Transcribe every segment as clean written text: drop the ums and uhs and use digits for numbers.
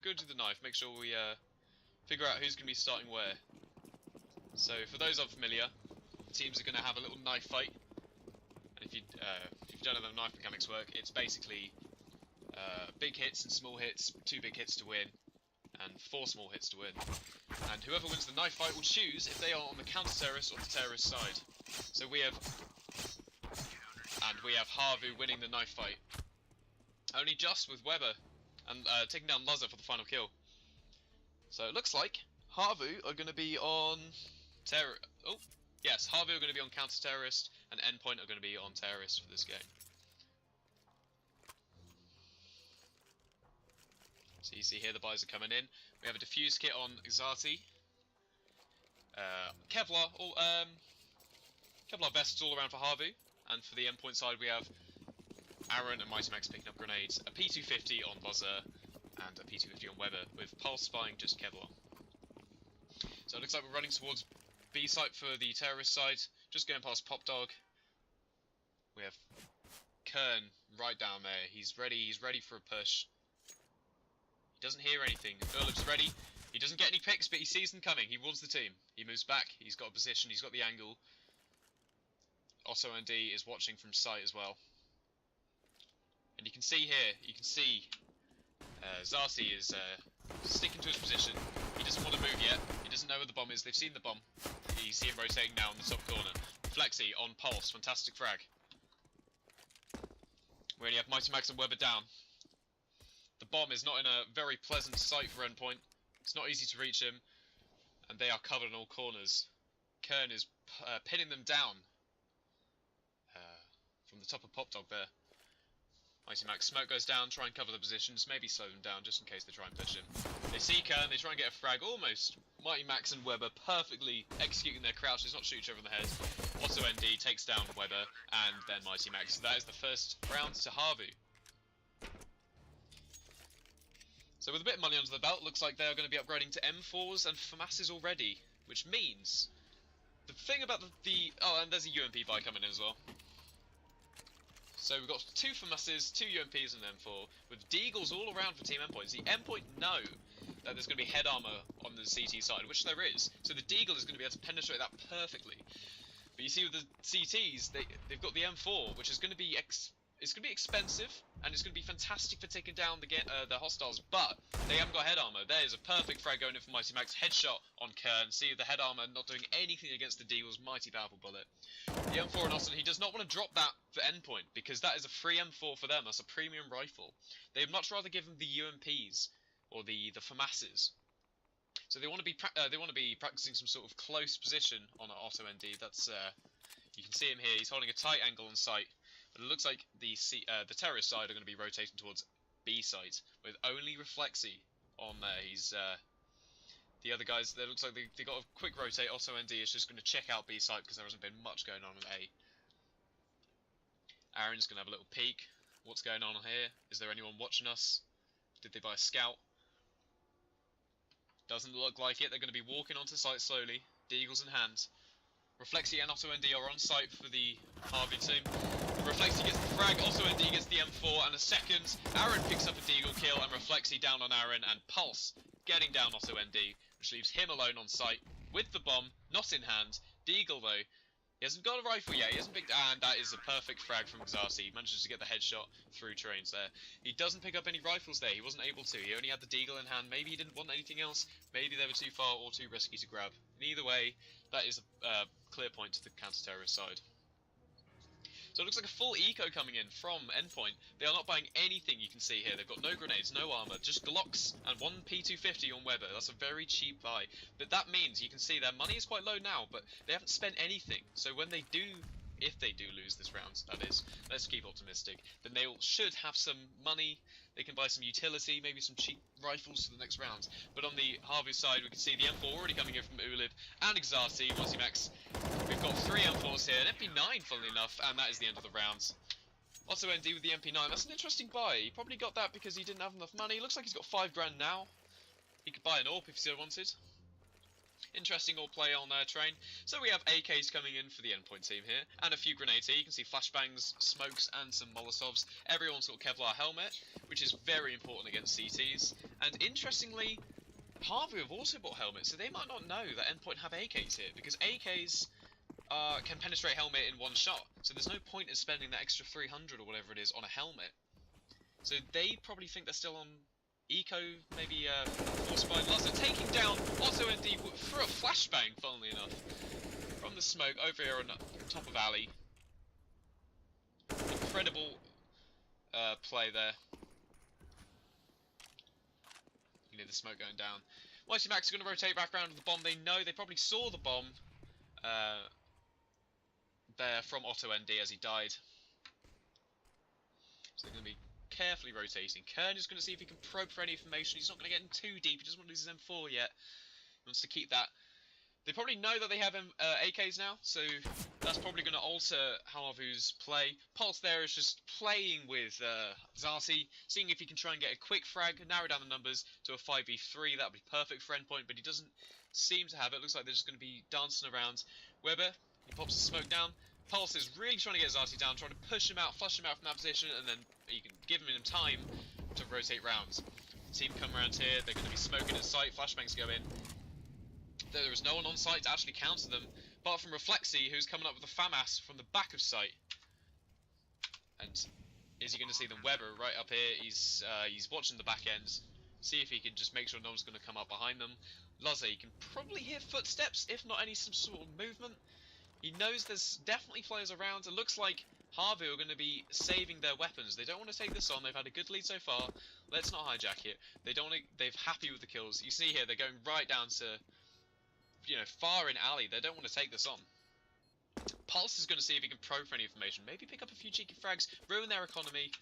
go to the knife, make sure we figure out who's going to be starting where. So for those unfamiliar, teams are going to have a little knife fight. And if you don't know how the knife mechanics work, it's basically big hits and small hits, 2 big hits to win, and 4 small hits to win. And whoever wins the knife fight will choose if they are on the counter-terrorist or the terrorist side. So we have HAVU winning the knife fight. Only just with Weber and taking down Luzza for the final kill. So it looks like HAVU are going to be on yes, HAVU are going to be on counter-terrorist, and Endpoint are going to be on terrorist for this game. So you see here the buys are coming in. We have a defuse kit on Xati. Kevlar vests all around for HAVU, and for the Endpoint side we have Aaron and Mighty Max picking up grenades, a P250 on Luzza, and a P250 on Weber, with Pulse buying just Kevlar. So it looks like we're running towards B site for the terrorist side, just going past Pop Dog. We have Kern right down there. He's ready for a push. He doesn't hear anything. Urlib's ready. He doesn't get any picks, but he sees them coming. He warns the team. He moves back. He's got a position. He's got the angle. Otto ND is watching from sight as well. And you can see here, Xati is sticking to his position. He doesn't want to move yet. He doesn't know where the bomb is. They've seen the bomb. You see him rotating now in the top corner. Flexi on Pulse. Fantastic frag. We only have Mighty Max and Weber down. The bomb is not in a very pleasant sight for Endpoint. It's not easy to reach him. And they are covered in all corners. Kern is pinning them down. From the top of Pop Dog there. Mighty Max smoke goes down, try and cover the positions, maybe slow them down just in case they try and push him. They see Kern, they try and get a frag almost. Mighty Max and Weber perfectly executing their crouches, not shoot each other in the head. Otto ND takes down Weber and then Mighty Max. So that is the first round to HAVU. So with a bit of money under the belt, looks like they are going to be upgrading to M4s and FAMASs already, which means the thing about oh, and there's a UMP buy coming in as well. So we've got 2 FAMASs, 2 UMPs and an M4, with Deagles all around for Team Endpoint. The Endpoint know that there's going to be head armor on the CT side, which there is. So the Deagle is going to be able to penetrate that perfectly. But you see with the CTs, they've got the M4, which is going to be expensive, and it's going to be fantastic for taking down the hostiles, but they haven't got head armor. There's a perfect frag going in for Mighty Max. Headshot on Kern. See the head armor not doing anything against the Deagle's mighty powerful bullet. The M4 and Austin, he does not want to drop that for Endpoint, because that is a free M4 for them. That's a premium rifle. They'd much rather give him the UMPs, or the FAMASs. So they want to be practicing some sort of close position on Otto ND. That's you can see him here. He's holding a tight angle on sight. But it looks like the terrorist side are going to be rotating towards B site with only Reflexi on there. He's the other guys. It looks like they got a quick rotate. Otto ND is just going to check out B site because there hasn't been much going on with A. Aaron's going to have a little peek. What's going on here? Is there anyone watching us? Did they buy a scout? Doesn't look like it. They're going to be walking onto site slowly, Deagles in hand. Reflexi and Otto ND are on site for the HAVU team. Reflexi gets the frag, Otto ND gets the M4, and a second, Aaron picks up a Deagle kill, and Reflexi down on Aaron, and Pulse getting down Otto ND, which leaves him alone on site with the bomb, not in hand. Deagle though, he hasn't got a rifle yet, he hasn't picked, and that is a perfect frag from Xati. He manages to get the headshot through trains there. He doesn't pick up any rifles there, he wasn't able to. He only had the Deagle in hand. Maybe he didn't want anything else, maybe they were too far or too risky to grab. And either way, that is a clear point to the counter-terrorist side. So it looks like a full eco coming in from Endpoint. They are not buying anything, you can see here. They've got no grenades, no armor, just Glocks and 1 P250 on Weber. That's a very cheap buy. But that means, you can see their money is quite low now, but they haven't spent anything. So when they do, if they do lose this round, that is, let's keep optimistic, then they should have some money. They can buy some utility, maybe some cheap rifles for the next round. But on the HAVU side, we can see the M4 already coming in from Ulib and Xati, Mighty Max. We've got 3 M4s here, an MP9 funnily enough, and that is the end of the round. Otto ND with the MP9, that's an interesting buy. He probably got that because he didn't have enough money. Looks like he's got 5 grand now. He could buy an AWP if he still wanted. interesting all play on train. So we have AKs coming in for the Endpoint team here, and a few grenades here. You can see flashbangs, smokes, and some Molotovs. Everyone's got Kevlar helmet, which is very important against CTs. And interestingly, HAVU have also bought helmets, so they might not know that Endpoint have AKs here, because AKs can penetrate helmet in one shot, so there's no point in spending that extra 300 or whatever it is on a helmet. So they probably think they're still on Eco, maybe forced by Lazar, taking down Otto ND for a flashbang, funnily enough, from the smoke over here on top of alley. Incredible play there. You know, the smoke going down. Mighty Max are going to rotate back around with the bomb. They know, they probably saw the bomb there from Otto ND as he died. So they're going to be carefully rotating. Kern is going to see if he can probe for any information. He's not going to get in too deep. He doesn't want to lose his M4 yet. He wants to keep that. They probably know that they have AKs now, so that's probably going to alter HAVU's play. Pulse there is just playing with Zati, seeing if he can try and get a quick frag, narrow down the numbers to a 5v3. That would be perfect for Endpoint, but he doesn't seem to have it. Looks like they're just going to be dancing around. Weber, he pops the smoke down. Pulse is really trying to get Zati down, trying to push him out, flush him out from that position, and then you can give him time to rotate rounds. Team come around here, they're going to be smoking in sight, flashbangs go in. There is no one on site to actually counter them, apart from Reflexy, who's coming up with a FAMAS from the back of sight. And is he going to see them? Weber right up here, he's watching the back end, see if he can just make sure no one's going to come up behind them. Lazar, you can probably hear footsteps, if not any some sort of movement. He knows there's definitely players around. It looks like HAVU are going to be saving their weapons. They don't want to take this on. They've had a good lead so far. Let's not hijack it. They're happy with the kills. You see here, they're going right down to, you know, far in alley. They don't want to take this on. Pulse is going to see if he can probe for any information. Maybe pick up a few cheeky frags, ruin their economy.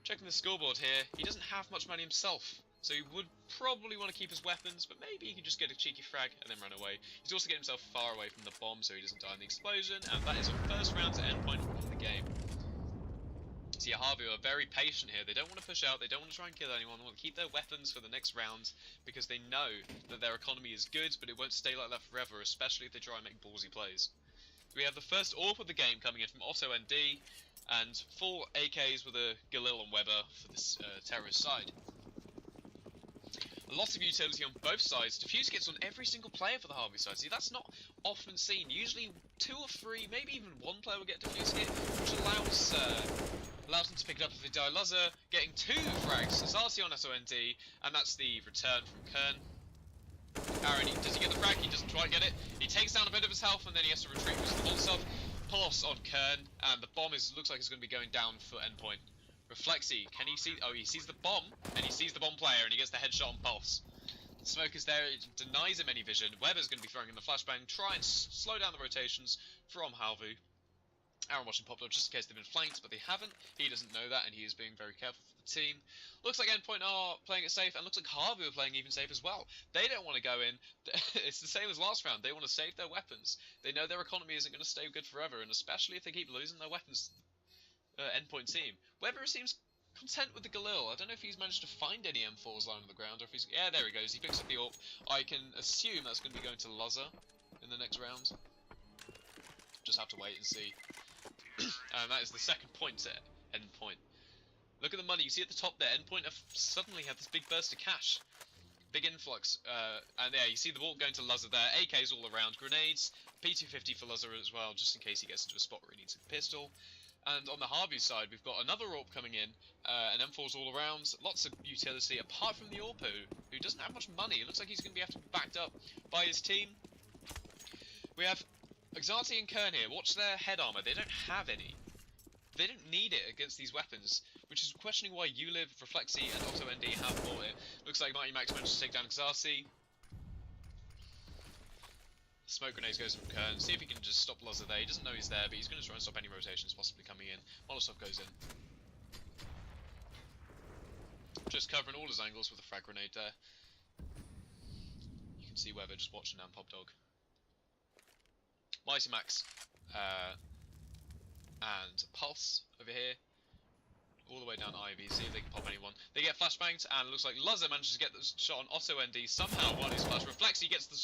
Checking the scoreboard here. He doesn't have much money himself, so he would probably want to keep his weapons, but maybe he can just get a cheeky frag and then run away. He's also getting himself far away from the bomb so he doesn't die in the explosion, and that is a first round to Endpoint in the game. See, HAVU are very patient here. They don't want to push out, they don't want to try and kill anyone, they want to keep their weapons for the next round, because they know that their economy is good, but it won't stay like that forever, especially if they try and make ballsy plays. We have the first AWP of the game coming in from Otto ND, and full AKs with a Galil and Weber for this terrorist side. Lots of utility on both sides. Diffuse kits on every single player for the HAVU side. See, that's not often seen. Usually 2 or 3, maybe even 1 player will get diffuse kit, which allows them to pick it up if they die. Lazar getting 2 frags. Zati on SOND, and that's the return from Kern. Aaron, does he get the frag? He doesn't quite get it. He takes down a bit of his health, and then he has to retreat with the Molotov. Pulse on Kern, and the bomb looks like it's going to be going down for Endpoint. Reflexy, can he see? Oh, he sees the bomb, and he sees the bomb player, and he gets the headshot on Pulse. The smoke is there, it denies him any vision. Weber's going to be throwing in the flashbang, try and slow down the rotations from HAVU. Aaron watching Pop just in case they've been flanked, but they haven't. He doesn't know that, and he is being very careful for the team. Looks like Endpoint are playing it safe, and looks like HAVU are playing even safe as well. They don't want to go in. It's the same as last round. They want to save their weapons. They know their economy isn't going to stay good forever, and especially if they keep losing their weapons. Endpoint team. Weber seems content with the Galil. I don't know if he's managed to find any M4s lying on the ground, or if he's... Yeah, there he goes. He picks up the AWP. I can assume that's going to be going to Lazar in the next round. Just have to wait and see. And that is the second point at Endpoint. Look at the money. You see at the top there, Endpoint have suddenly had this big burst of cash. Big influx. And yeah, you see the ball going to Lazar there. AKs all around. Grenades. P250 for Lazar as well, just in case he gets into a spot where he needs a pistol. And on the HAVU side, we've got another AWP coming in, and M4s all around, lots of utility, apart from the AWP, who doesn't have much money. It looks like he's going to have to be backed up by his team. We have Zati and Kern here. Watch their head armor. They don't have any. They don't need it against these weapons, which is questioning why Uliv, Reflexy, and Otto ND have bought it. Looks like Mighty Max managed to take down Zati. Smoke grenades goes from Kern. See if he can just stop Lazar there. He doesn't know he's there, but he's going to try and stop any rotations possibly coming in. Molotov goes in. Just covering all his angles with a frag grenade there. You can see Weber just watching down Pop Dog. Mighty Max and Pulse over here. all the way down Ivy, see if they can pop anyone. They get flashbanged, and it looks like Luzzer manages to get the shot on Otto ND somehow while he's flash. Reflexy gets the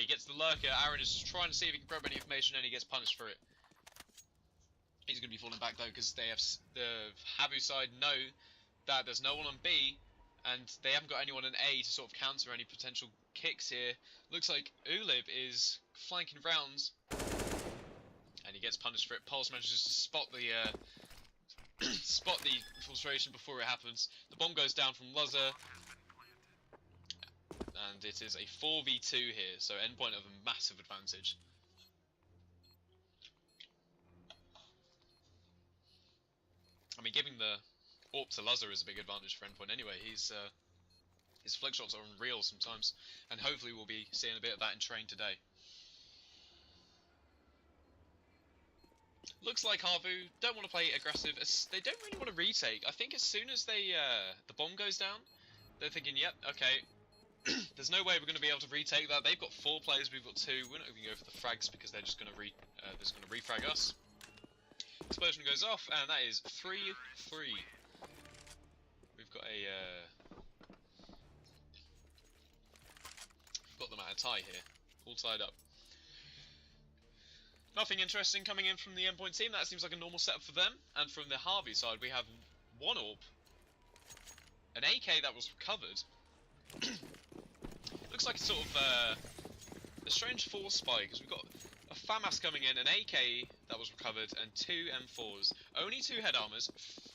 he gets the lurker. Aaron is trying to see if he can grab any information, and he gets punished for it. He's going to be falling back though, because they have the HAVU side know that there's no one on B, and they haven't got anyone in A to sort of counter any potential kicks here. Looks like Ulib is flanking rounds, and he gets punished for it. Pulse manages to spot the spot the infiltration before it happens. The bomb goes down from Luzzer, and it is a 4v2 here, so Endpoint have a massive advantage. I mean, giving the AWP to Luzzer is a big advantage for Endpoint anyway. His flick shots are unreal sometimes, and hopefully we'll be seeing a bit of that in train today. Looks like HAVU don't want to play aggressive. They don't really want to retake. I think as soon as they the bomb goes down, they're thinking, yep, okay, there's no way we're going to be able to retake that. They've got 4 players, we've got 2. We're not even going to go for the frags because they're just going to refrag us. Explosion goes off, and that is 3-3. We've got them at a tie here, all tied up. Nothing interesting coming in from the Endpoint team. That seems like a normal setup for them. And from the HAVU side, we have 1 AWP, an AK that was recovered. Looks like a sort of a strange force spike, because we've got a FAMAS coming in, an AK that was recovered, and 2 M4s. Only 2 head armors,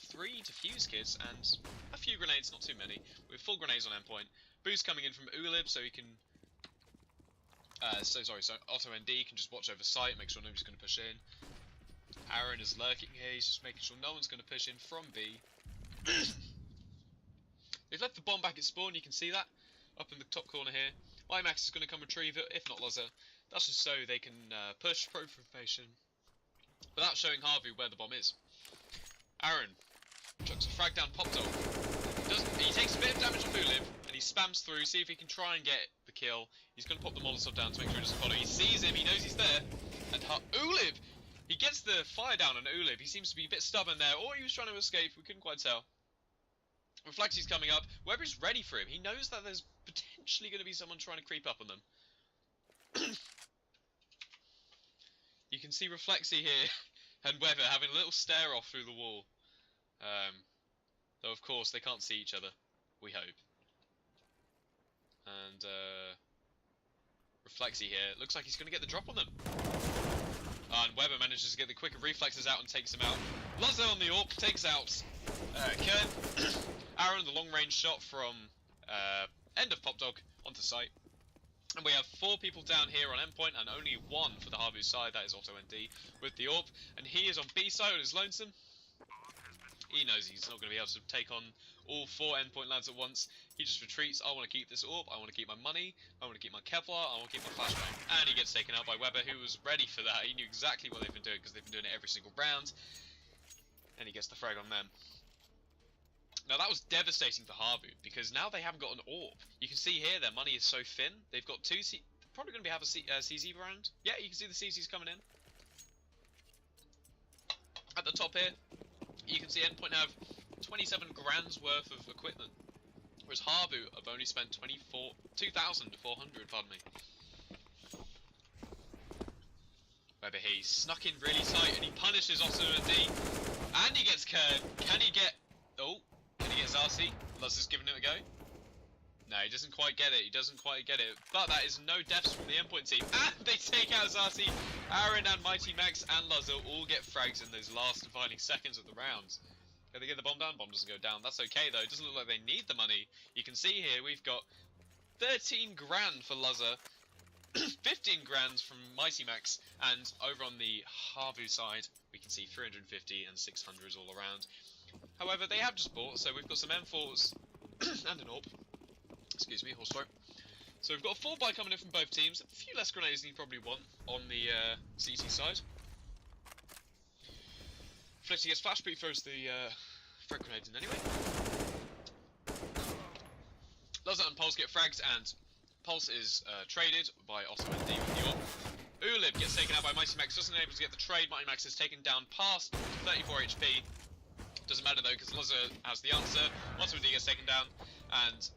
3 defuse kits, and a few grenades, not too many. We have full grenades on Endpoint. Boost coming in from Ulib, so he can... so Otto ND can just watch over site, make sure nobody's going to push in. Aaron is lurking here, he's just making sure no one's going to push in from B. They've left the bomb back at spawn, you can see that, up in the top corner here. Max is going to come retrieve it, if not Luzzer. That's just so they can push pro formation without showing HAVU where the bomb is. Aaron chucks a frag down Pop Dog. He takes a bit of damage off Ulib, and he spams through, see if he can try and get the kill. He's going to pop the Molotov down to make sure he doesn't follow. He sees him, he knows he's there, and Ulib, he gets the fire down on Ulib. He seems to be a bit stubborn there, or he was trying to escape, we couldn't quite tell. Reflexy's coming up, Weber's ready for him. He knows that there's potentially going to be someone trying to creep up on them. You can see Reflexy here and Weber having a little stare off through the wall. Though of course they can't see each other, we hope. And Reflexy here, looks like he's going to get the drop on them. And Weber manages to get the quicker reflexes out and takes him out. Luzzer on the AWP takes out Kern. Aaron, the long range shot from end of Pop Dog onto site. And we have 4 people down here on Endpoint and only 1 for the HAVU side, that is Otto ND with the AWP. And he is on B side on his lonesome. He knows he's not going to be able to take on all 4 Endpoint lads at once. He just retreats. I want to keep this AWP, I want to keep my money, I want to keep my Kevlar, I want to keep my flashbang. And he gets taken out by Weber, who was ready for that. He knew exactly what they've been doing because they've been doing it every single round. And he gets the frag on them. Now that was devastating for HAVU, because now they haven't got an AWP. You can see here their money is so thin. They've got 2 probably going to have a CZ round. Yeah, you can see the CZs coming in. At the top here, you can see Endpoint have 27 grand's worth of equipment, whereas HAVU have only spent 2,400, pardon me. Weber, he snuck in really tight and he punishes Otto and D, and he gets Kern. Can he get... Oh, can he get Zarsi? Luzzer's giving it a go. No, he doesn't quite get it. He doesn't quite get it. But that is no deaths from the Endpoint team. And they take out Zarsi. Aaron and Mighty Max and Luzzer all get frags in those last defining seconds of the round. Can they get the bomb down? Bomb doesn't go down. That's okay though. It doesn't look like they need the money. You can see here we've got 13 grand for Luzzer, 15 grand from Mighty Max, and over on the HAVU side we can see 350 and 600s all around. However, they have just bought, so we've got some M4s and an AWP. Excuse me, horse throat. So we've got a 4-buy coming in from both teams. A few less grenades than you probably want on the CT side. Flitty gets flash, but he throws the frag grenades in anyway. Luzzer and Pulse get fragged, and Pulse is traded by Otto ND with the AWP. Ulib gets taken out by Mighty Max, doesn't able to get the trade. Mighty Max is taken down past 34 HP. Doesn't matter though, because Luzza has the answer. AutoND gets taken down, and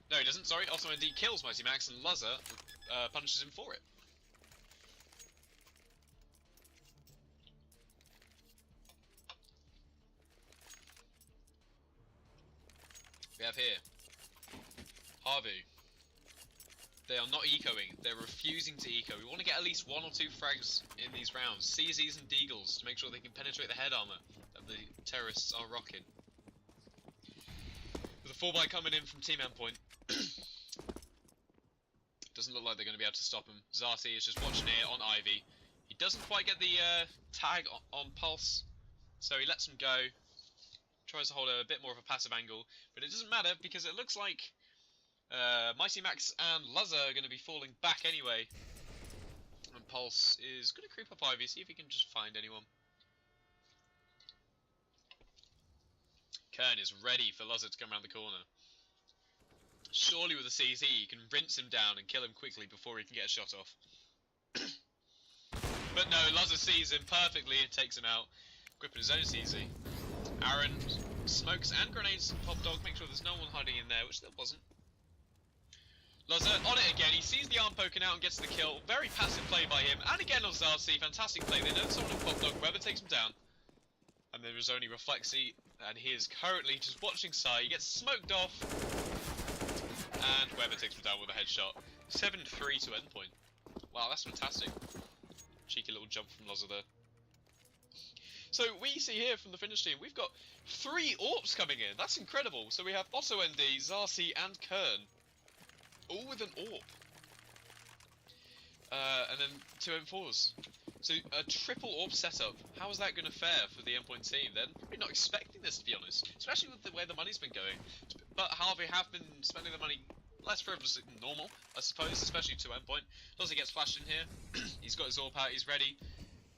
no, he doesn't. Sorry, AutoND kills Mighty Max, and Luzza punishes him for it. We have here HAVU. They are not ecoing. They're refusing to eco. We want to get at least 1 or 2 frags in these rounds. CZs and Deagles to make sure they can penetrate the head armor that the terrorists are rocking. With a 4x coming in from Team Endpoint. Doesn't look like they're going to be able to stop him. Zati is just watching here on Ivy. He doesn't quite get the tag on Pulse, so he lets him go. Tries to hold a bit more of a passive angle, but it doesn't matter because it looks like Mighty Max and Luzza are going to be falling back anyway. And Pulse is going to creep up Ivy, see if he can just find anyone. Kern is ready for Luzza to come around the corner. Surely with a CZ, he can rinse him down and kill him quickly before he can get a shot off. But no, Luzza sees him perfectly and takes him out, equipping his own CZ. Aaron smokes and grenades Pop Dog, make sure there's no one hiding in there, which there wasn't. Luzza on it again, he sees the arm poking out and gets the kill. Very passive play by him, and again on Zarsi, fantastic play. They know someone in Pop Dog, Weber takes him down. And there is only Reflexy, and he is currently just watching Sai. He gets smoked off, and Weber takes him down with a headshot. 7-3 to Endpoint. Wow, that's fantastic. Cheeky little jump from Luzza there. So we see here from the Finnish team, we've got 3 AWPs coming in. That's incredible. So we have AutoND, Zarsi, and Kern, all with an AWP. And then 2 M4s. So a triple AWP setup. How is that going to fare for the Endpoint team? They're probably not expecting this, to be honest, especially with the way the money's been going. But HAVU have been spending the money less frivolously than normal, I suppose, especially to Endpoint. Luzza gets flashed in here. He's got his AWP out. He's ready.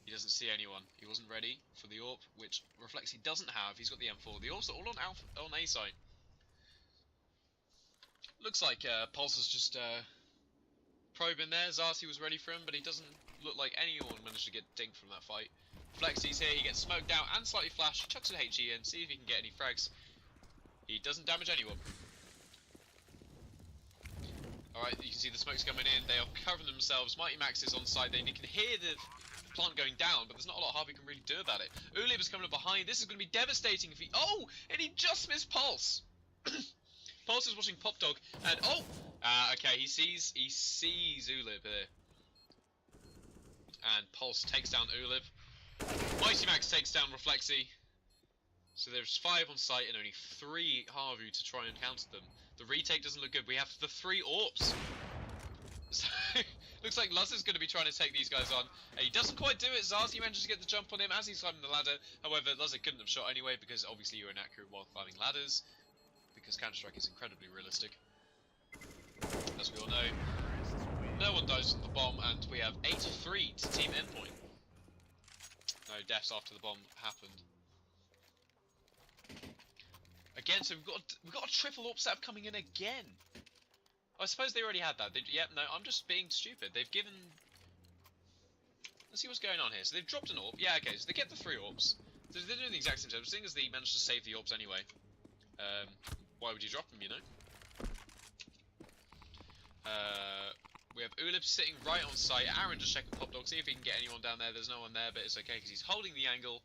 He doesn't see anyone. He wasn't ready for the AWP, which Reflexy doesn't have. He's got the M4. The AWPs are all on A side. Looks like Pulse was just probing there. Zarsi was ready for him, but he doesn't look like anyone managed to get dinked from that fight. Flexy's here. He gets smoked out and slightly flashed. He chucks an HE in, see if he can get any frags. He doesn't damage anyone. Alright, you can see the smokes coming in. They are covering themselves. Mighty Max is on side. They can hear the plant going down, but there's not a lot HAVU can really do about it. Ulib is coming up behind. This is going to be devastating if he... Oh! And he just missed Pulse! Pulse is watching Pop Dog, and... Oh! Okay, he sees Ulib here. And Pulse takes down Ulib. Mighty Max takes down Reflexy. So there's 5 on site and only 3 HAVU to try and counter them. The retake doesn't look good. We have the 3 AWPs. So, looks like Luzza's going to be trying to take these guys on. And he doesn't quite do it. Zarsi manages to get the jump on him as he's climbing the ladder. However, Luzza couldn't have shot anyway because obviously you're inaccurate while climbing ladders. Because Counter-Strike is incredibly realistic. As we all know. No one dies from the bomb, and we have 8-3 to Team Endpoint. No deaths after the bomb happened. Again, so we've got a triple AWP setup coming in again. I suppose they already had that. Yep, no, I'm just being stupid. They've given... Let's see what's going on here. So they've dropped an AWP. Yeah, okay, so they get the 3 AWPs. So they're doing the exact same setup, seeing as they managed to save the AWPs anyway. Why would you drop them, you know? We have Ulib sitting right on site. Aaron just checking Pop Dog, see if he can get anyone down there. There's no one there, but it's okay because he's holding the angle.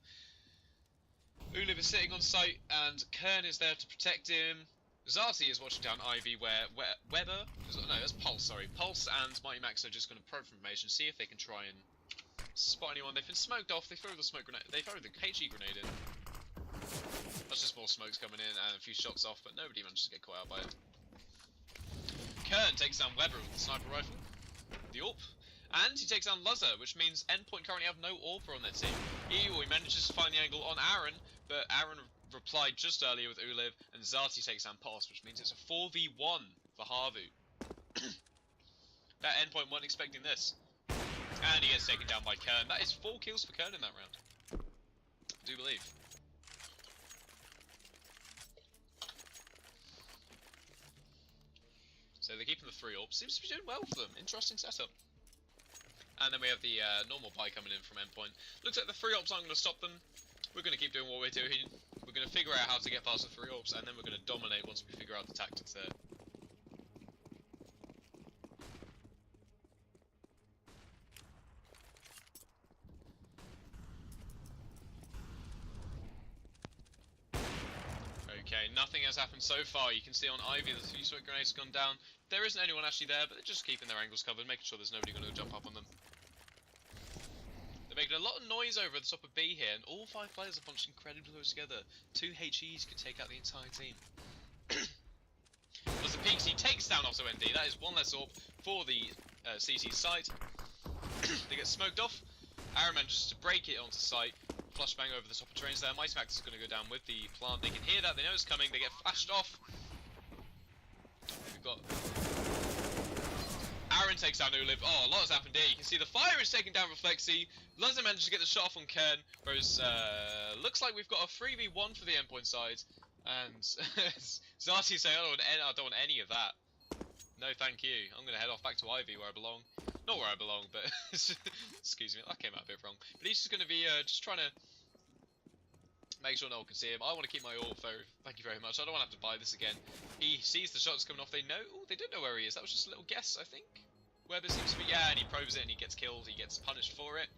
Ulib is sitting on site, and Kern is there to protect him. Zarsi is watching down Ivy, where Weber... No, that's Pulse, sorry. Pulse and Mighty Max are just going to probe information, see if they can try and spot anyone. They've been smoked off. They throw the smoke grenade. They throw the HE grenade in. That's just more smokes coming in and a few shots off, but nobody manages to get caught out by it. Kern takes down Weber with the sniper rifle, the AWP, and he takes down Luzza, which means Endpoint currently have no AWPer on their team. He manages to find the angle on Aaron, but Aaron replied just earlier with Ulib, and Zarti takes down Pulse, which means it's a 4v1 for HAVU. That Endpoint weren't expecting this. And he gets taken down by Kern. That is 4 kills for Kern in that round. I do believe. So they're keeping the 3 AWPs. Seems to be doing well for them. Interesting setup. And then we have the normal buy coming in from Endpoint. Looks like the 3 AWPs aren't going to stop them. We're going to keep doing what we're doing. We're We're going to figure out how to get past the 3 orbs, and then we're going to dominate once we figure out the tactics there. Okay, nothing has happened so far. You can see on Ivy the 3 smoke grenades have gone down. There isn't anyone actually there, but they're just keeping their angles covered, making sure there's nobody going to jump up on them. They're making a lot of noise over at the top of B here, and all 5 players are bunched incredibly close together. 2 HEs could take out the entire team. As the peaks, he takes down Otto ND. That is 1 less orb for the CT site. They get smoked off. Aaron manages to break it onto site. Flashbang over the top of trains there. Mighty Max is going to go down with the plant. They can hear that. They know it's coming. They get flashed off. We've got... Aaron takes down Uliv. Oh, a lot has happened here. You can see the fire is taking down Reflexy. Lazar managed to get the shot off on Kern. Whereas, looks like we've got a 3v1 for the Endpoint side. And Zati saying, I don't want any of that. No, thank you. I'm going to head off back to Ivy where I belong. Not where I belong, but excuse me, that came out a bit wrong. But he's just going to be just trying to make sure no one can see him. I want to keep my orb, though. Thank you very much. I don't want to have to buy this again. He sees the shots coming off. They know. Oh, they didn't know where he is. That was just a little guess, I think. Where there seems to be. Yeah, and he probes it and he gets killed. He gets punished for it.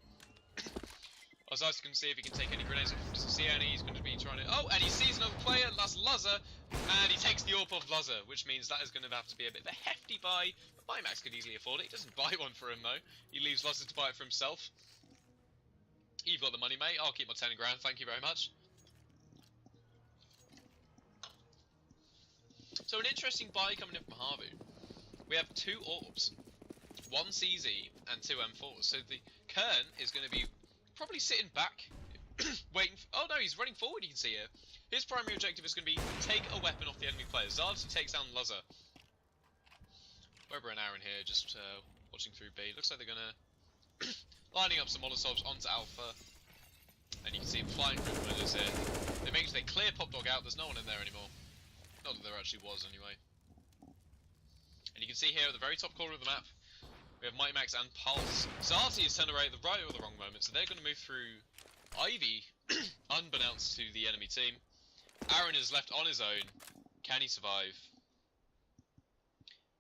Ozar's going to see if he can take any grenades off. Doesn't see any. He's going to be trying to. Oh, and he sees another player. That's Lazar. And he takes the orb off Lazar, which means that is going to have to be a bit of a hefty buy. But Max could easily afford it. He doesn't buy one for him, though. He leaves Lazar to buy it for himself. You've got the money, mate. I'll keep my 10 grand. Thank you very much. So an interesting buy coming in from HAVU. We have 2 orbs. 1 CZ and 2 M4s. So the Kern is going to be probably sitting back, waiting for, oh no, he's running forward, you can see here. His primary objective is going to be take a weapon off the enemy player. Zards takes down Lazar. Weber and Aaron here just watching through B. Looks like they're going to lining up some Molotovs onto Alpha. And you can see him flying through the windows here. They clear Pop Dog out, there's no one in there anymore. Not that there actually was anyway. And you can see here at the very top corner of the map, we have Mighty Max and Pulse. Zati is turned away at the right or the wrong moment, so they're going to move through Ivy, unbeknownst to the enemy team. Aaron is left on his own. Can he survive?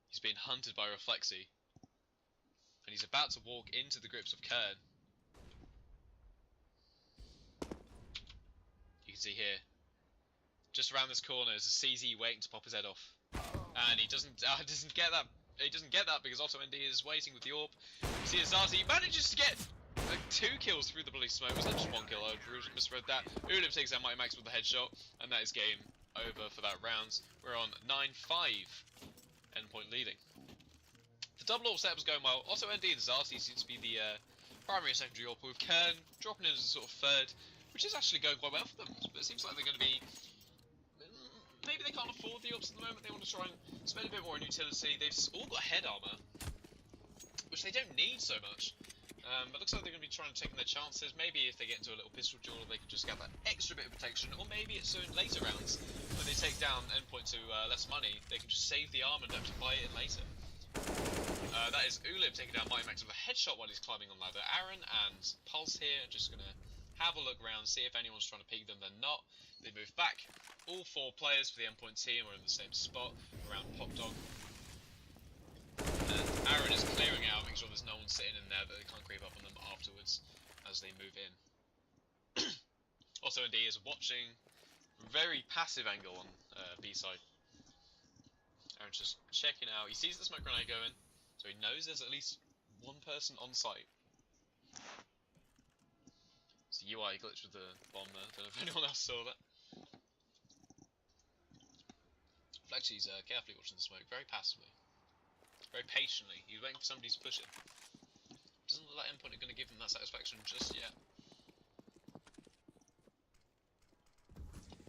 He's being hunted by Reflexy. And he's about to walk into the grips of Kern. You can see here, just around this corner is a CZ waiting to pop his head off. And he doesn't get that. He doesn't get that because Otto ND is waiting with the orb. You see Azati manages to get 2 kills through the bloody smoke. Was that just 1 kill? I misread that. Uliv takes out Mighty Max with the headshot, and that is game over for that round. We're on 9-5. Endpoint leading. The double orb setup is going well. Otto ND and Zati seems to be the primary and secondary orb, with Kern dropping in as a sort of third, which is actually going quite well for them. But it seems like they're going to be... Maybe they can't afford the orbs at the moment. They want to try and spend a bit more on utility. They've all got head armor, which they don't need so much. But looks like they're going to be trying to take their chances. Maybe if they get into a little pistol duel, they can just get that extra bit of protection. Or maybe it's in later rounds, when they take down Endpoint to less money, they can just save the armor and have to buy it in later. That is Uliv taking down Mighty Max with a headshot while he's climbing on ladder. Aaron and Pulse here are just going to have a look around, see if anyone's trying to peek them. They're not. They move back. All 4 players for the Endpoint team are in the same spot around Pop Dog. And Aaron is clearing out, making sure there's no one sitting in there that they can't creep up on them afterwards as they move in. Also, ND is watching, very passive angle on B side. Aaron's just checking out. He sees the smoke grenade going, so he knows there's at least 1 person on site. It's a UI glitch with the bomb there. Don't know if anyone else saw that. Flexy's carefully watching the smoke, very passively, very patiently. He's waiting for somebody to push him. Doesn't look like Endpoint are going to give him that satisfaction just yet.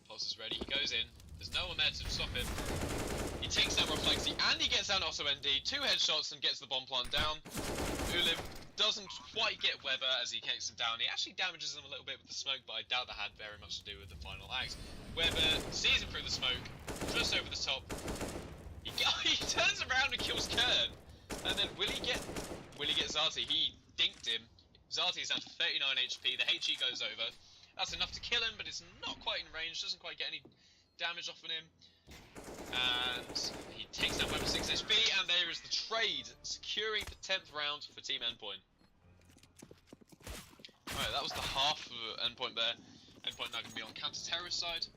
Pulse is ready. He goes in. There's no one there to stop him. He takes down Reflexy and he gets down Otto ND. 2 headshots and gets the bomb plant down. Uliv doesn't quite get Weber as he kicks him down. He actually damages him a little bit with the smoke, but I doubt that had very much to do with the final act. Weber sees him through the smoke, just over the top. He turns around and kills Kern. And then will he get Zati? He dinked him. Zati is down to 39 HP. The HE goes over. That's enough to kill him, but it's not quite in range, doesn't quite get any damage off on him. And he takes down Weber 6 HP, and there is the trade, securing the 10th round for Team Endpoint. Alright, that was the half of Endpoint there. Endpoint now going to be on counter-terrorist side.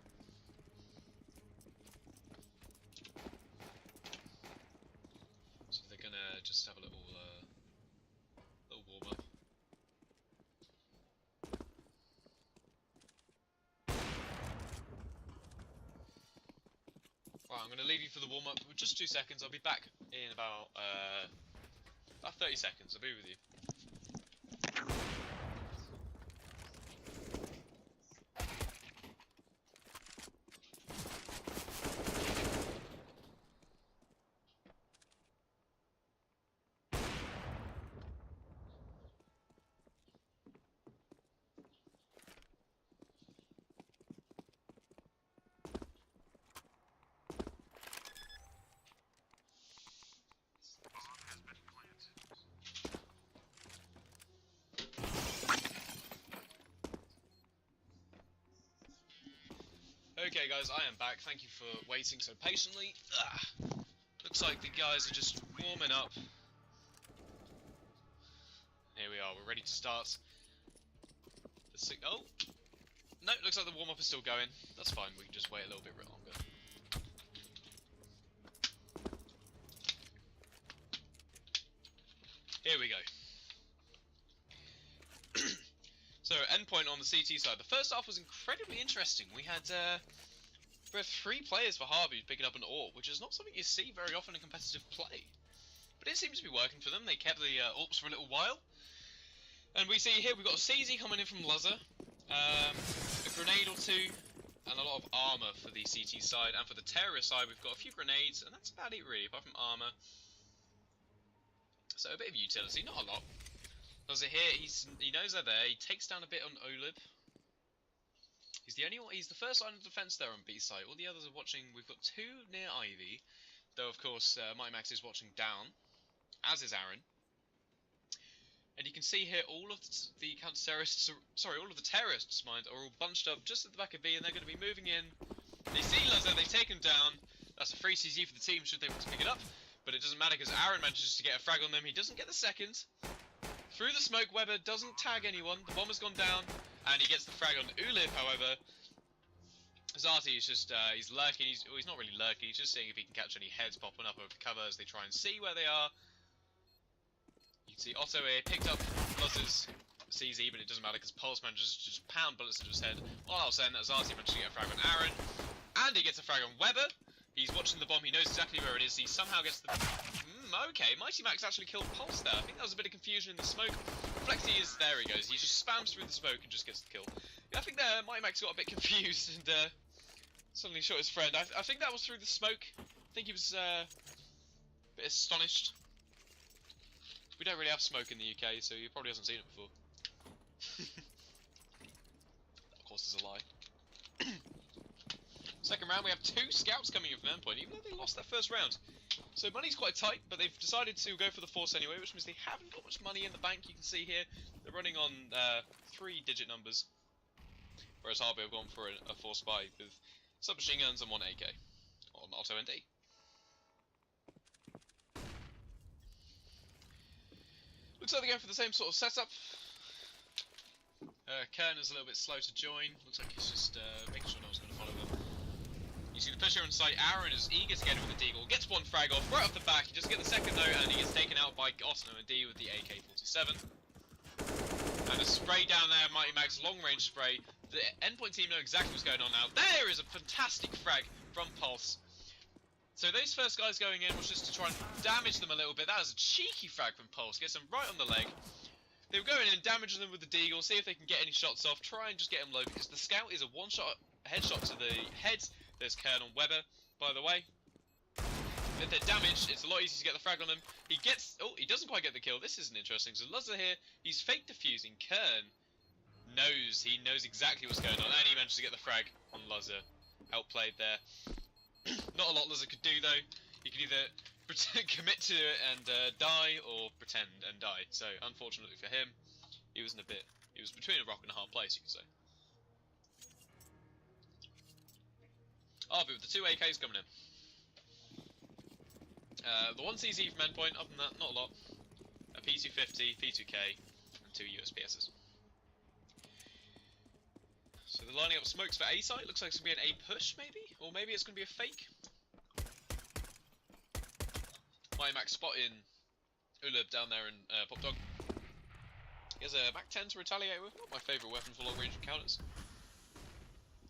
So they're going to just have a little warm-up. Right, I'm going to leave you for the warm-up for just 2 seconds. I'll be back in about 30 seconds. I'll be with you. Okay guys, I am back. Thank you for waiting so patiently. Looks like the guys are just warming up. Here we are, we're ready to start. Oh! No, looks like the warm-up is still going. That's fine, we can just wait a little bit longer. Here we go. So, Endpoint on the CT side. The first half was incredibly interesting. We had 3 players for HAVU picking up an AWP, which is not something you see very often in competitive play. But it seems to be working for them. They kept the AWPs for a little while. And we see here we've got a CZ coming in from Luzzer, a grenade or 2, and a lot of armour for the CT side. And for the terrorist side, we've got a few grenades, and that's about it really, apart from armour. So a bit of utility, not a lot. Luzzer here, he knows they're there. He takes down a bit on Olib. He's the only one. He's the first line of defense there on B site. All the others are watching. We've got 2 near Ivy, though of course Mighty Max is watching down, as is Aaron. And you can see here all of the counter-terrorists, sorry, all of the terrorists, mind, are all bunched up just at the back of B, and they're going to be moving in. They see Luzzer, they take him down. That's a free CZ for the team should they want to pick it up, but it doesn't matter because Aaron manages to get a frag on them. He doesn't get the second. Through the smoke, Weber doesn't tag anyone. The bomb has gone down, and he gets the frag on Ulib, however. Zati is just, he's lurking. He's not really lurking. He's just seeing if he can catch any heads popping up over cover as they try and see where they are. You can see Otto here picked up Luzzer's CZ, but it doesn't matter because Pulse manages to just pound bullets into his head. While I was saying that, Zati managed to get a frag on Aaron, and he gets a frag on Weber. He's watching the bomb. He knows exactly where it is. He somehow gets the... okay, Mighty Max actually killed Pulse there. I think that was a bit of confusion in the smoke. Flexi is... there he goes. He just spams through the smoke and just gets the kill. Yeah, I think there Mighty Max got a bit confused and suddenly shot his friend. I think that was through the smoke. I think he was a bit astonished. We don't really have smoke in the UK, so he probably hasn't seen it before. Of course, is a lie. Second round, we have 2 scouts coming in from Endpoint, even though they lost their first round. So money's quite tight, but they've decided to go for the force anyway, which means they haven't got much money in the bank. You can see here, they're running on 3-digit numbers, whereas HAVU have gone for a force buy with submachine guns and 1 AK on Auto ND. Looks like they're going for the same sort of setup. Kern is a little bit slow to join. Looks like he's just making sure no one's going to follow them. You see the pusher on site. Aaron is eager to get him with the deagle. Gets 1 frag off right off the back. He doesn't get the second though, and he gets taken out by Osno and D with the AK-47. And a spray down there, Mighty Max, long range spray. The Endpoint team know exactly what's going on now. There is a fantastic frag from Pulse. So those first guys going in was just to try and damage them a little bit. That was a cheeky frag from Pulse. Gets them right on the leg. They were going in and damaging them with the deagle, see if they can get any shots off, try and just get them low, because the scout is a one-shot headshot to the head. There's Kern on Weber, by the way. If they're damaged, it's a lot easier to get the frag on them. He gets... oh, he doesn't quite get the kill. This isn't interesting. So Luzzer here, he's fake defusing. Kern he knows exactly what's going on, and he managed to get the frag on Luzzer. Outplayed there. Not a lot Luzzer could do, though. He could either commit to it and die, or pretend and die. So, unfortunately for him, he was between a rock and a hard place, you could say. HAVU with the 2 AKs coming in. The 1 CZ from Endpoint, other than that, not a lot. A P250, P2K, and 2 USPSs. So they're lining up smokes for A site. Looks like it's going to be an A push, maybe? Or maybe it's going to be a fake. Mighty Max spotting Ulib down there in Pop Dog. He has a Mac 10 to retaliate with. Not my favourite weapon for long range encounters.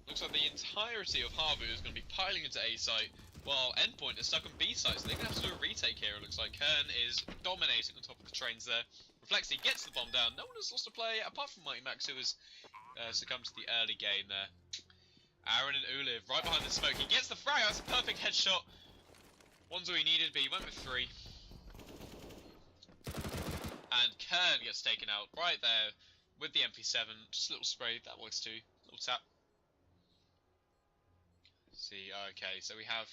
Looks like the entirety of HAVU is going to be piling into A site, while Endpoint is stuck on B site, so they're going to have to do a retake here. It looks like Kern is dominating on top of the trains there. Reflexy gets the bomb down. No one has lost a play apart from Mighty Max, who has succumbed to the early game there. Aaron and Uliv right behind the smoke. He gets the frag. That's a perfect headshot. One's all he needed, but he went with 3. And Kern gets taken out right there with the MP7. Just a little spray. That works too. Little tap. See, okay, so we have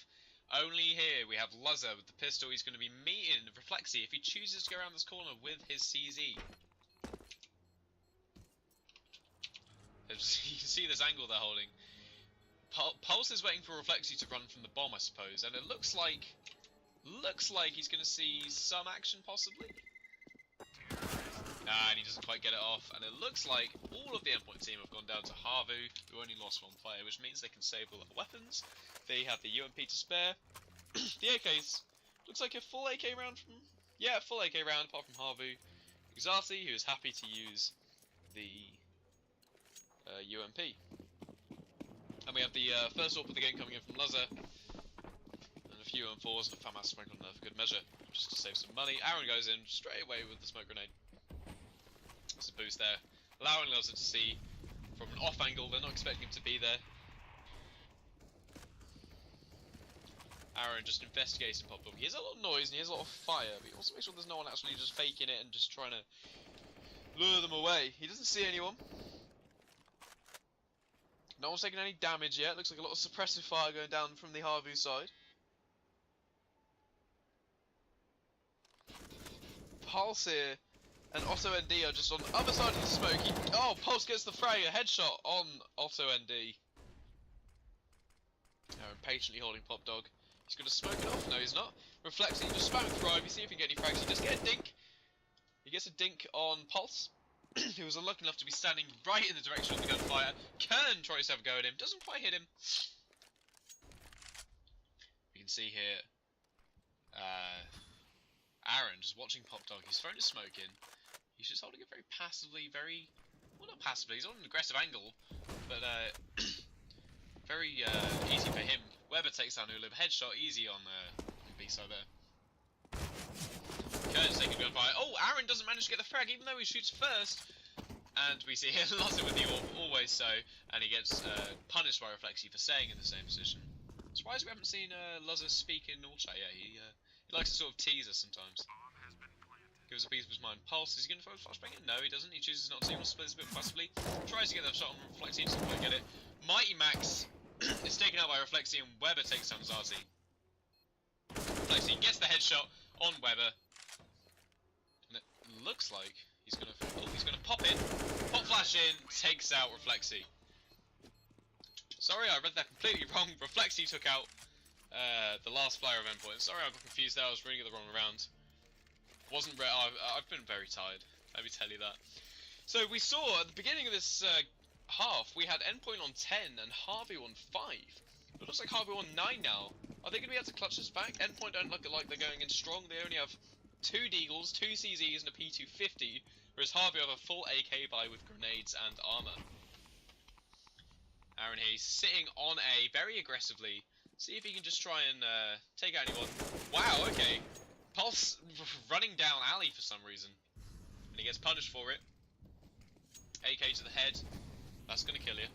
only here, we have Luzzer with the pistol. He's going to be meeting Reflexy if he chooses to go around this corner with his CZ. You can see this angle they're holding. Pulse is waiting for Reflexy to run from the bomb, I suppose, and it looks like he's going to see some action possibly. And he doesn't quite get it off, and it looks like all of the Endpoint team have gone down to HAVU, who only lost 1 player, which means they can save all their weapons. They have the UMP to spare. The AKs, looks like a full AK round from... Yeah, full AK round, apart from HAVU. Xati, who is happy to use the UMP. And we have the first AWP of the game coming in from Luzzer. And a few M4s and a FAMAS smoke on there for good measure, just to save some money. Aaron goes in straight away with the smoke grenade. It's a boost there, allowing Luzzer to see from an off angle. They're not expecting him to be there. Aaron just investigating Pop Dog. He hears a lot of noise and he hears a lot of fire, but he wants to make sure there's no one actually just faking it and just trying to lure them away. He doesn't see anyone. No one's taking any damage yet. Looks like a lot of suppressive fire going down from the HAVU side. Pulse here and Otto ND are just on the other side of the smoke. Oh, Pulse gets the frag, a headshot on Otto ND. Aaron patiently holding Pop Dog. He's going to smoke it off. No, he's not. Reflexing, just spamming Thrive. You see if you can get any frags. You just get a dink. He gets a dink on Pulse, who was unlucky enough to be standing right in the direction of the gunfire. Kern tries to have a go at him. Doesn't quite hit him. You can see here Aaron just watching Pop Dog. He's thrown his smoke in. He's just holding it very passively, well, not passively, he's on an aggressive angle, but very easy for him. Weber takes down Ulib, headshot easy on B side there. Kern's taking gunfire. Oh, Aaron doesn't manage to get the frag, even though he shoots first. And we see here Luzzer with the AWP, always so, and he gets punished by Reflexy for staying in the same position. Surprised we haven't seen Luzzer speak in all chat yet. He likes to sort of tease us sometimes. Gives a piece of his mind. Pulse, is he going to throw a flashbang in? No, he doesn't. He chooses not to. He wants to play this a bit passively. Tries to get that shot on Reflexy, doesn't quite get it. Mighty Max is taken out by Reflexy, and Weber takes down Xati. Reflexy gets the headshot on Weber. And it looks like he's going to pop in. Pop flash in, takes out Reflexy. Sorry, I read that completely wrong. Reflexy took out the last player of Endpoint. Sorry, I got confused there. I was reading it the wrong round. I've been very tired, let me tell you that. So we saw at the beginning of this half, we had Endpoint on 10 and HAVU on 5. It looks like HAVU on 9 now. Are they going to be able to clutch this back? Endpoint don't look like they're going in strong. They only have 2 Deagles, 2 CZs and a P250, whereas HAVU have a full AK buy with grenades and armor. Aaron here, he's sitting on A very aggressively. See if he can just try and take out anyone. Wow, okay. Pulse running down alley for some reason, and he gets punished for it. AK to the head, that's gonna kill you.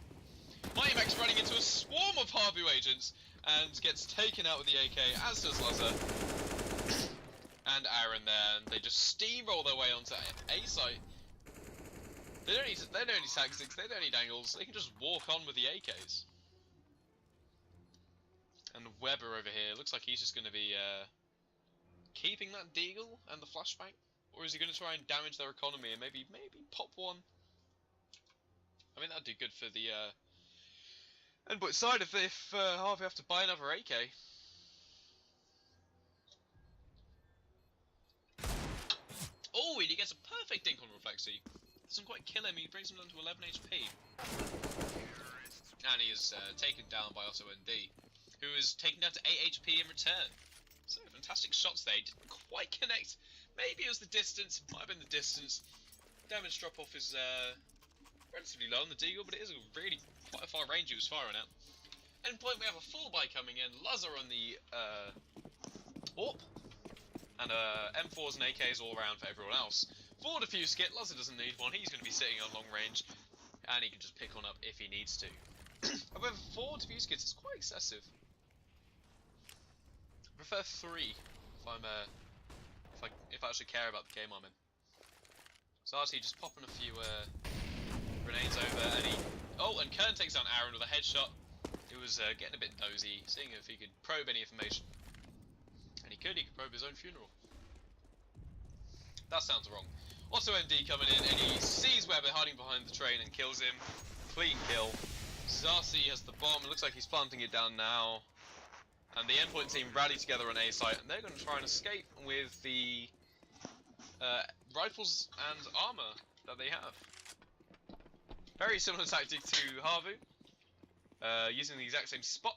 Mighty Max running into a swarm of HAVU agents and gets taken out with the AK, as does Luzzer. And Aaron there, and they just steamroll their way onto A site. They don't need tactics, they don't need angles, they can just walk on with the AKs. And Weber over here, looks like he's just gonna be keeping that Deagle and the flashbang, or is he going to try and damage their economy and maybe pop one? I mean, that'd do good for the Endpoint side if Harvey have to buy another AK. Oh, and he gets a perfect dink on Reflexy. Doesn't quite kill him, he brings him down to 11 HP. And he is taken down by Otto ND, who is taken down to 8 HP in return. So, fantastic shots there. He didn't quite connect. Maybe it was the distance, it might have been the distance. Damage drop-off is relatively low on the Deagle, but it is a really quite a far range he was firing at. Endpoint, we have a full buy coming in. Lazar on the AWP. And M4s and AKs all around for everyone else. For defuse kit, Lazar doesn't need one. He's going to be sitting on long range, and he can just pick one up if he needs to. However, 4 defuse kits is quite excessive. I prefer 3 if I'm if I actually care about the game I'm in. Zarty just popping a few grenades over, and and Kern takes down Aaron with a headshot. He was getting a bit nosy, seeing if he could probe any information. And he could probe his own funeral. That sounds wrong. Also ND coming in, and he sees Weber hiding behind the train and kills him. Clean kill. Zarcy has the bomb, it looks like he's planting it down now. And the Endpoint team rally together on A site, and they're going to try and escape with the rifles and armor that they have. Very similar tactic to HAVU, using the exact same spot.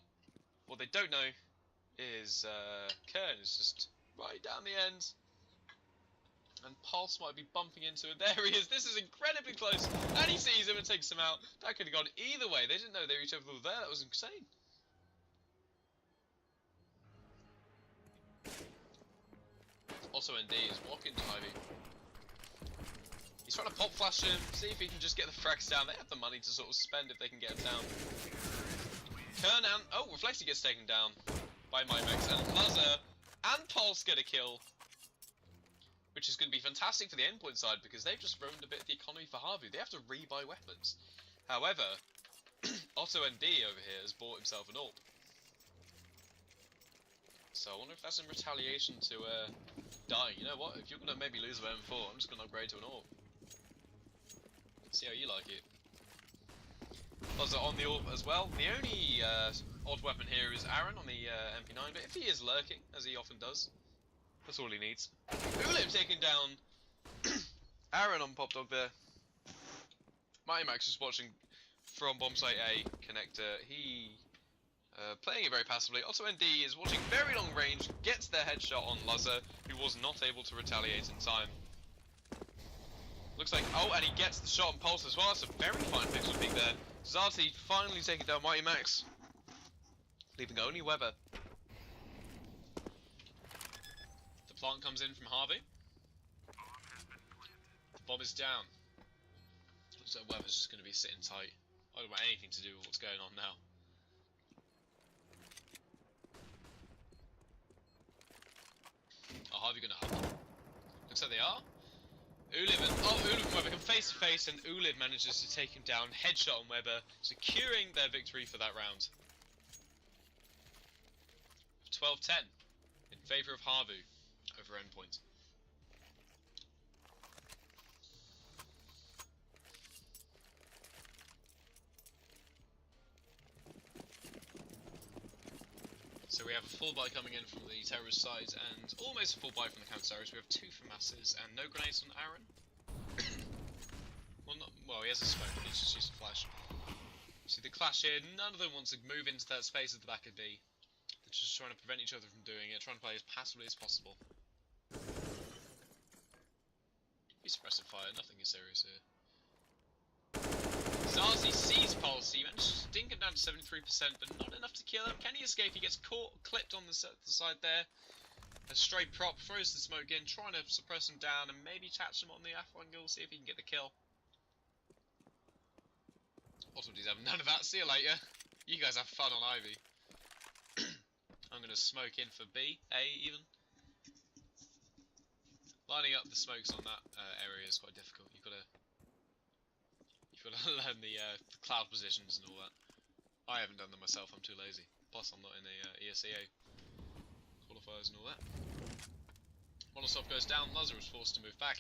What they don't know is Kern is just right down the end, and Pulse might be bumping into it. There he is. This is incredibly close, and he sees him and takes him out. That could have gone either way. They didn't know they were each other there. That was insane. Also ND is walking to Ivy. He's trying to pop flash him, see if he can just get the frags down. They have the money to sort of spend if they can get him down. Kern and Reflexy gets taken down by MyMax, and Lazar and Pulse get a kill, which is going to be fantastic for the Endpoint side because they've just ruined a bit of the economy for HAVU. They have to rebuy weapons. However, Otto ND over here has bought himself an AWP. So I wonder if that's in retaliation to dying. You know what? If you're going to maybe lose an M4, I'm just going to upgrade to an AWP. See how you like it. Also on the AWP as well. The only odd weapon here is Aaron on the MP9, but if he is lurking, as he often does, that's all he needs. Ulim taking down Aaron on Pop Dog there. Mighty Max is watching from bombsite A connector. He playing it very passively. Also ND is watching very long range, gets their headshot on Lazar, who was not able to retaliate in time. Looks like, and he gets the shot on Pulse as well. That's a very fine pixel peek there. Zarty finally taking down Mighty Max, leaving only Weber. The plant comes in from Harvey. The bomb is down. Looks like Weber's just going to be sitting tight. I don't want anything to do with what's going on now. Harvey going to hug them? Looks like they are. Uliv and Weber come face to face, and Uliv manages to take him down. Headshot on Weber, securing their victory for that round. 12-10 in favour of HAVU over Endpoint. So we have a full buy coming in from the terrorist side, and almost a full buy from the counter-terrorists. We have 2 for masses, and no grenades on Aaron. well, he has a smoke, but he's just used a flash. See the clash here, none of them want to move into that space at the back of B. They're just trying to prevent each other from doing it, trying to play as passively as possible. Be suppressive fire, nothing is serious here. Zazi sees Pulse, he manages to dink him down to 73%, but not enough to kill him. Can he escape? He gets caught, clipped on the side there. A stray prop, throws the smoke in, trying to suppress him down and maybe catch him on the F angle, see if he can get the kill. Ultimately, he's having none of that. See you later. You guys have fun on Ivy. I'm going to smoke in for B, A even. Lining up the smokes on that area is quite difficult. You've got to learn the cloud positions and all that. I haven't done them myself, I'm too lazy. Plus I'm not in the ESEA qualifiers and all that. Molotov goes down, Lazar is forced to move back.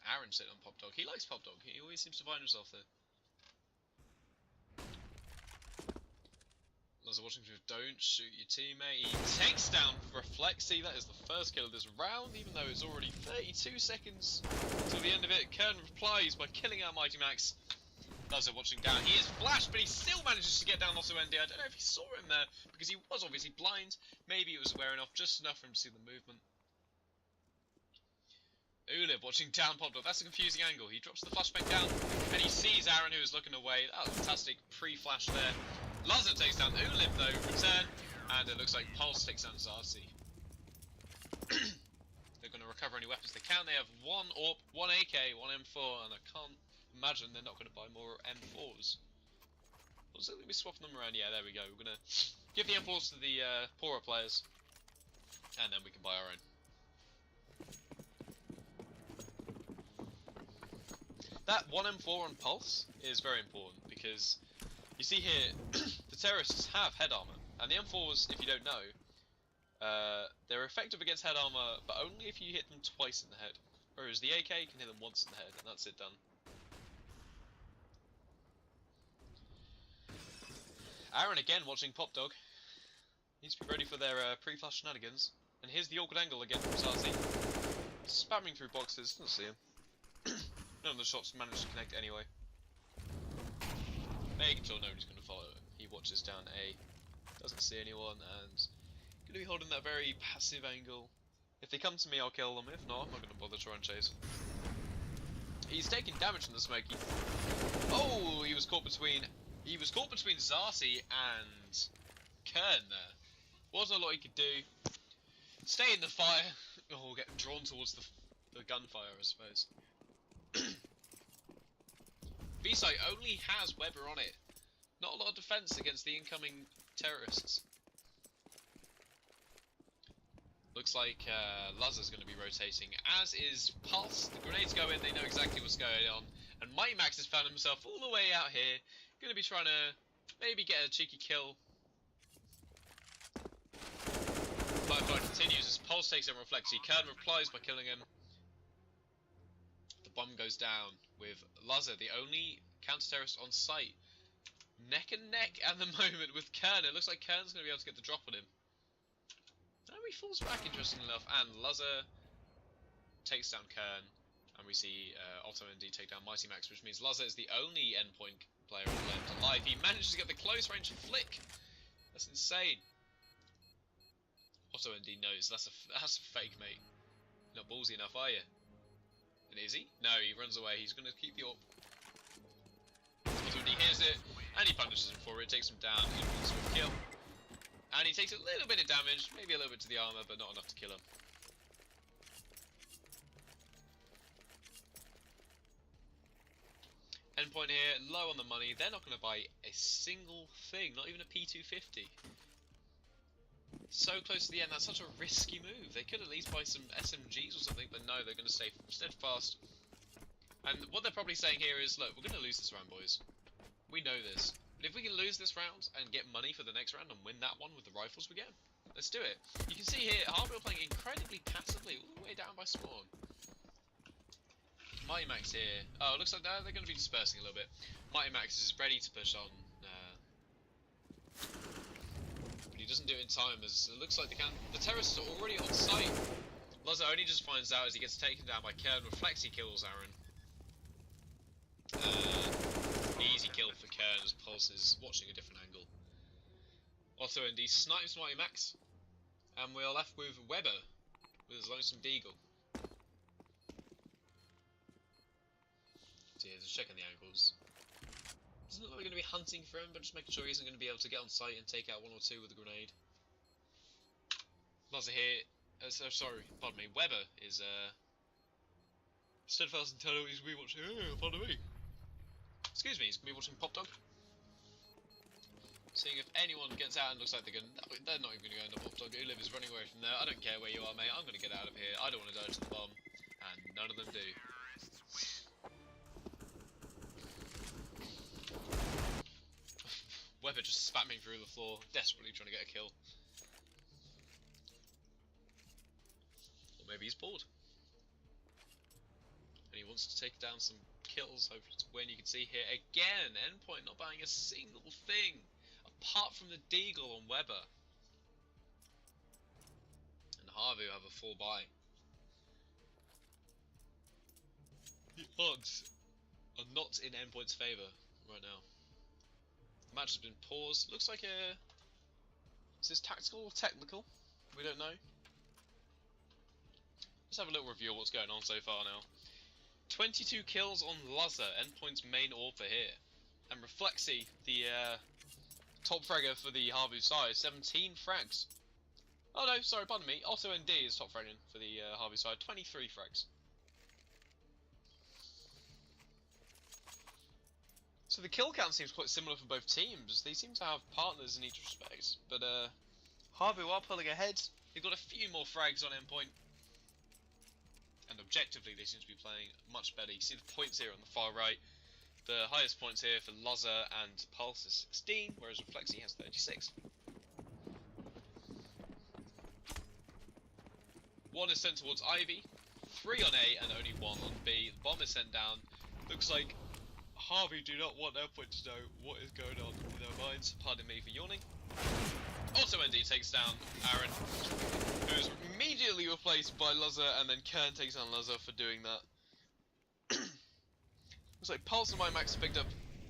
Aaron sitting on Pop Dog. He likes Pop Dog, he always seems to find himself there. As I'm watching, don't shoot your teammate. He takes down Reflexy. That is the first kill of this round, even though it's already 32 seconds till the end of it. Kern replies by killing out Mighty Max. Lazo watching down. He is flashed, but he still manages to get down Otto Endy. I don't know if he saw him there, because he was obviously blind. Maybe it was aware enough, just enough for him to see the movement. Ulib watching down Pop Dog. That's a confusing angle. He drops the flashbang down, and he sees Aaron, who is looking away. That was a fantastic pre-flash there. Lazo takes down Ulib though, return, and it looks like Pulse takes down Zarsi. They're going to recover any weapons they can. They have one AWP, one AK, one M4, and I can't imagine they're not going to buy more M4s. What's it going to be swapping them around? Yeah, there we go. We're going to give the M4s to the poorer players, and then we can buy our own. That 1M4 on Pulse is very important because you see here, the terrorists have head armor, and the M4s, if you don't know, they're effective against head armor, but only if you hit them twice in the head. Whereas the AK can hit them once in the head, and that's it done. Aaron again watching Pop Dog. Needs to be ready for their pre-flash shenanigans. And here's the awkward angle again from Zarsi. Spamming through boxes, doesn't see him. None of the shots managed to connect anyway. Making sure nobody's going to follow him. He watches down A, doesn't see anyone, and going to be holding that very passive angle. If they come to me, I'll kill them. If not, I'm not going to bother trying to chase. He's taking damage from the smoky. Oh, he was caught between Zarsi and Kern there. Wasn't a lot he could do. Stay in the fire, or get drawn towards the gunfire, I suppose. B-site only has Weber on it. Not a lot of defense against the incoming terrorists. Looks like Lazar's going to be rotating, as is Pulse. The grenades go in, they know exactly what's going on. And Mighty Max has found himself all the way out here. Going to be trying to maybe get a cheeky kill. Firefight continues as Pulse takes on Reflexy. Kern replies by killing him. The bomb goes down with Lazar, the only counter-terrorist on site. Neck and neck at the moment with Kern. It looks like Kern's going to be able to get the drop on him. No, he falls back, interestingly enough, and Lazar takes down Kern. And we see Otto Endy take down Mighty Max, which means Lazar is the only Endpoint player left alive. He manages to get the close range flick. That's insane. Otto Endy knows that's a fake, mate. Not ballsy enough, are you? And is he? No, he runs away. He's going to keep the AWP. Otto Endy hears it, and he punishes him for it. Takes him down. He wants to kill. And he takes a little bit of damage, maybe a little bit to the armor, but not enough to kill him. Endpoint here, low on the money. They're not going to buy a single thing, not even a P250. So close to the end, that's such a risky move. They could at least buy some SMGs or something, but no, they're going to stay steadfast. And what they're probably saying here is, look, we're going to lose this round, boys. We know this. But if we can lose this round and get money for the next round and win that one with the rifles we get, let's do it. You can see here, HAVU are playing incredibly passively, all the way down by spawn. Mighty Max here. Oh, it looks like they're going to be dispersing a little bit. Mighty Max is ready to push on. But he doesn't do it in time, as it looks like the terrorists are already on site. Lazo only just finds out as he gets taken down by Kern. Reflexy kills Aaron. Easy kill for Kern as Pulse is watching a different angle. Otto Endy snipes Mighty Max. And we are left with Weber with his lonesome deagle. So yeah, just checking the angles. Doesn't look like we're going to be hunting for him, but just making sure he isn't going to be able to get on site and take out one or two with a grenade. Lazo here. Sorry, pardon me. Weber is steadfast and tell him he's going to be watching. Pardon me. Excuse me, he's going to be watching Pop Dog. Seeing if anyone gets out and looks like they're not even going to go into Pop Dog. Ulib is running away from there. I don't care where you are, mate. I'm going to get out of here. I don't want to dodge the bomb. And none of them do. Weber just spamming through the floor, desperately trying to get a kill. Or maybe he's bored. And he wants to take down some kills, hopefully to win. You can see here again, Endpoint not buying a single thing. A apart from the Deagle on Weber. And HAVU have a full buy. The odds are not in Endpoint's favour right now. The match has been paused. Looks like a... Is this tactical or technical? We don't know. Let's have a little review of what's going on so far now. 22 kills on Lazar, Endpoint's main AWPer here. And Reflexy, the top fragger for the HAVU side, 17 frags. Oh no, sorry, pardon me. Also ND is top fragging for the HAVU side, 23 frags. So the kill count seems quite similar for both teams. They seem to have partners in each respect. But HAVU are pulling ahead. They've got a few more frags on Endpoint. And objectively, they seem to be playing much better. You see the points here on the far right. The highest points here for Lazar and Pulse is 16, whereas Reflexy has 36. One is sent towards Ivy, 3 on A and only 1 on B. The bomb is sent down. Looks like HAVU do not want Endpoint to know what is going on in their minds. Pardon me for yawning. Also ND takes down Aaron, who is immediately replaced by Lazar, and then Kern takes down Lazar for doing that. Looks like Pulse and Max have picked up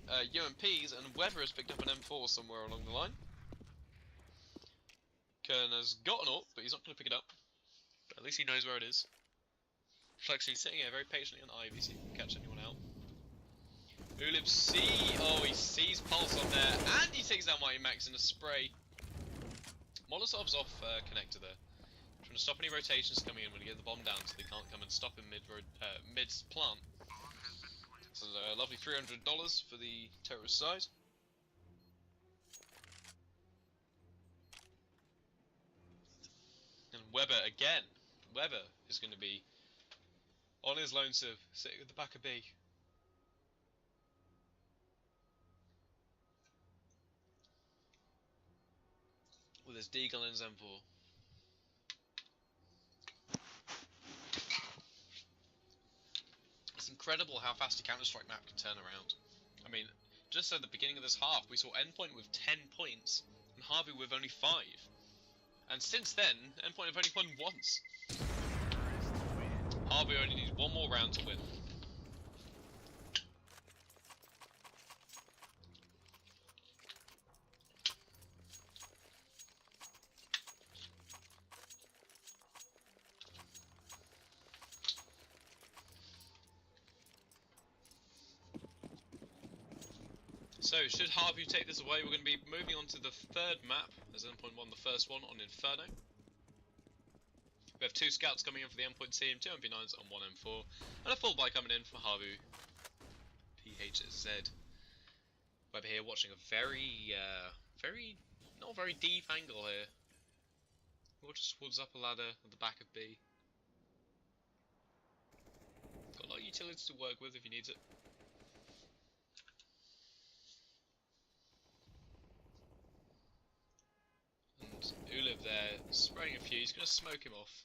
UMPs, and Weber has picked up an M4 somewhere along the line. Kern has gotten up, but he's not going to pick it up. But at least he knows where it is. Flexi sitting here very patiently on Ivy, so he can catch anyone out. Ulib he sees Pulse on there, and he takes down Mighty Max in a spray. Molotov's off connector there, trying to stop any rotations coming in when you get the bomb down, so they can't come and stop him mid-plant. So a lovely $300 for the terrorist side. And Weber again. Weber is going to be on his lonesome, sitting at the back of B. With his Deagle and his M4. It's incredible how fast a Counter-Strike map can turn around. I mean, just at the beginning of this half, we saw Endpoint with 10 points, and HAVU with only 5. And since then, Endpoint have only won once. HAVU only needs one more round to win. So, should HAVU take this away, we're going to be moving on to the third map, as Endpoint won the first one on Inferno. We have 2 scouts coming in for the Endpoint team, 2 MP9s and 1 M4, and a full buy coming in for HAVU PHZ. Weber here watching a not very deep angle here. We'll just towards upper ladder at the back of B. Got a lot of utilities to work with if he needs it. Ulib there, spraying a few, he's going to smoke him off.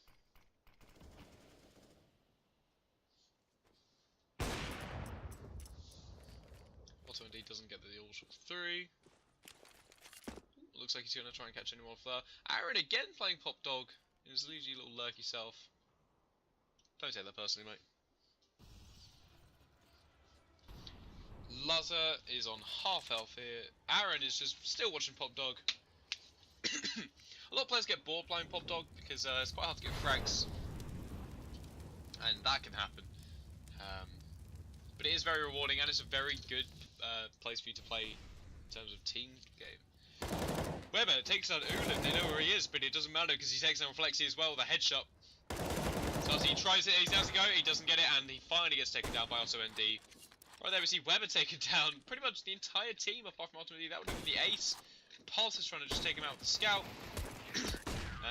Auto indeed doesn't get the all shot through. Looks like he's going to try and catch anyone off there. Aaron again playing Pop Dog in his usually little lurky self. Don't take that personally, mate. Lazar is on half health here. Aaron is just still watching Pop Dog. A lot of players get bored playing Pop Dog because it's quite hard to get frags, and that can happen. But it is very rewarding, and it's a very good place for you to play in terms of team game. Weber takes out Ulib. They know where he is, but it doesn't matter because he takes down Reflexy as well with a headshot. So as he tries it, he has to go, he doesn't get it, and he finally gets taken down by Otto ND. Right there we see Weber taken down pretty much the entire team apart from ultimately that would have been the ace. Pulse is trying to just take him out with the scout.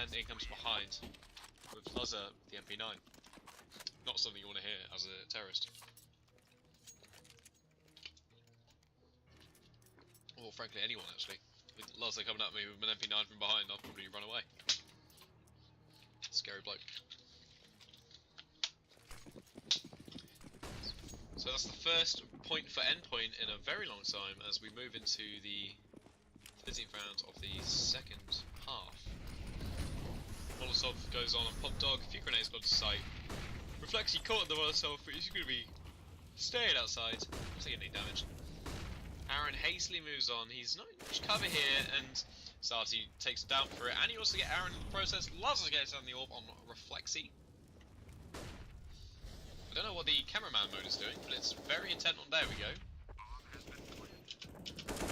And in comes behind with Lazar, the MP9. Not something you want to hear as a terrorist. Or frankly anyone actually. With Lazar coming at me with an MP9 from behind, I'll probably run away. Scary bloke. So that's the first point for Endpoint in a very long time as we move into the 15th round of the second half. Molotov goes on pop dog, a few grenades got to sight. Reflexy caught the Molotov, but he's going to be staying outside, not taking any damage. Aaron hastily moves on, he's not in much cover here, and Sati takes him down for it, and you also get Aaron in the process. Lazarus gets down the orb on Reflexy. I don't know what the cameraman mode is doing, but it's very intent on. There we go.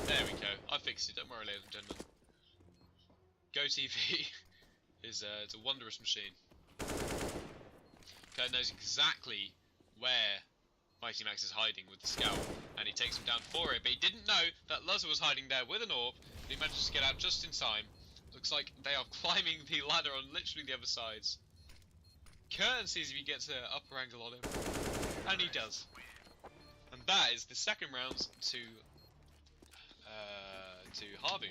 There we go. I fixed it. Don't worry, ladies and gentlemen. GoTV is it's a wondrous machine. Kurt knows exactly where Mighty Max is hiding with the scout, and he takes him down for it. But he didn't know that Luzzer was hiding there with an orb, but he manages to get out just in time. Looks like they are climbing the ladder on literally the other sides. Curtin sees if he gets an upper angle on him, and he does. And that is the second round to HAVU.